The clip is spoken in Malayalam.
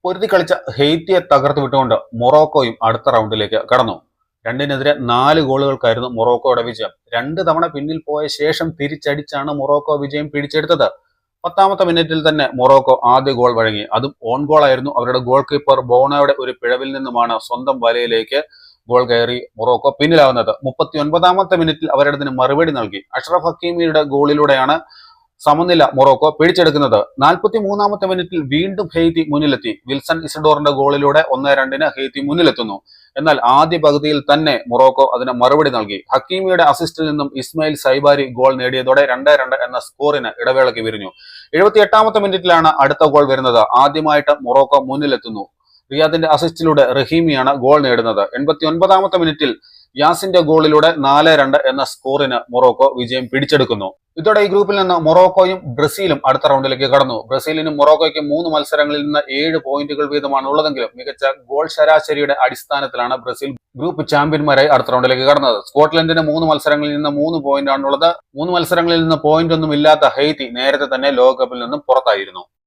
പൊരുതി കളിച്ച ഹെയ്റ്റിയെ തകർത്ത് വിട്ടുകൊണ്ട് മൊറോക്കോയും അടുത്ത റൗണ്ടിലേക്ക് കടന്നു. 2-നെതിരെ 4 ഗോളുകൾക്കായിരുന്നു മൊറോക്കോയുടെ വിജയം. 2 തവണ പിന്നിൽ പോയ ശേഷം തിരിച്ചടിച്ചാണ് മൊറോക്കോ വിജയം പിടിച്ചെടുത്തത്. 10ാമത്തെ മിനിറ്റിൽ തന്നെ മൊറോക്കോ ആദ്യ ഗോൾ വഴങ്ങി. അതും ഓൺ ഗോൾ ആയിരുന്നു. അവരുടെ ഗോൾ കീപ്പർ ബോണോയുടെ ഒരു പിഴവിൽ നിന്നുമാണ് സ്വന്തം വലയിലേക്ക് ഗോൾ കയറി മൊറോക്കോ പിന്നിലാവുന്നത്. 39ാമത്തെ മിനിറ്റിൽ അവരുടേതിന് മറുപടി നൽകി. അഷ്റഫ് ഹക്കീമിയുടെ ഗോളിലൂടെയാണ് സമനില മൊറോക്കോ പിടിച്ചെടുക്കുന്നത്. 43ാമത്തെ മിനിറ്റിൽ വീണ്ടും ഹെയ്റ്റി മുന്നിലെത്തി. വിൽസൺ ഇസഡോറിന്റെ ഗോളിലൂടെ 1-2 ഹെയ്റ്റി മുന്നിലെത്തുന്നു. എന്നാൽ ആദ്യ പകുതിയിൽ തന്നെ മൊറോക്കോ അതിന് മറുപടി നൽകി. ഹക്കീമിയുടെ അസിസ്റ്റിൽ നിന്നും ഇസ്മായിൽ സൈബാരി ഗോൾ നേടിയതോടെ 2-2 എന്ന സ്കോറിന് ഇടവേളയ്ക്ക് വിരിഞ്ഞു. 78ാമത്തെ മിനിറ്റിലാണ് അടുത്ത ഗോൾ വരുന്നത്. ആദ്യമായിട്ട് മൊറോക്കോ മുന്നിലെത്തുന്നു. റിയാദിന്റെ അസിസ്റ്റിലൂടെ റഹീമിയാണ് ഗോൾ നേടുന്നത്. 89ാമത്തെ മിനിറ്റിൽ യാസിന്റെ ഗോളിലൂടെ 4-2 എന്ന സ്കോറിന് മൊറോക്കോ വിജയം പിടിച്ചെടുക്കുന്നു. ഇതോടെ ഈ ഗ്രൂപ്പിൽ നിന്ന് മൊറോക്കോയും ബ്രസീലും അടുത്ത റൗണ്ടിലേക്ക് കടന്നു. ബ്രസീലിനും മൊറോക്കോയ്ക്കും 3 മത്സരങ്ങളിൽ നിന്ന് 7 പോയിന്റുകൾ വീതമാണ് ഉള്ളതെങ്കിലും മികച്ച ഗോൾ ശരാശരിയുടെ അടിസ്ഥാനത്തിലാണ് ബ്രസീൽ ഗ്രൂപ്പ് ചാമ്പ്യന്മാരായി അടുത്ത റൗണ്ടിലേക്ക് കടന്നത്. സ്കോട്ട്ലൻഡിന് 3 മത്സരങ്ങളിൽ നിന്ന് 3 പോയിന്റാണുള്ളത്. 3 മത്സരങ്ങളിൽ നിന്ന് പോയിന്റ് ഒന്നും ഇല്ലാത്ത ഹെയ്റ്റി നേരത്തെ തന്നെ ലോകകപ്പിൽ നിന്നും പുറത്തായിരുന്നു.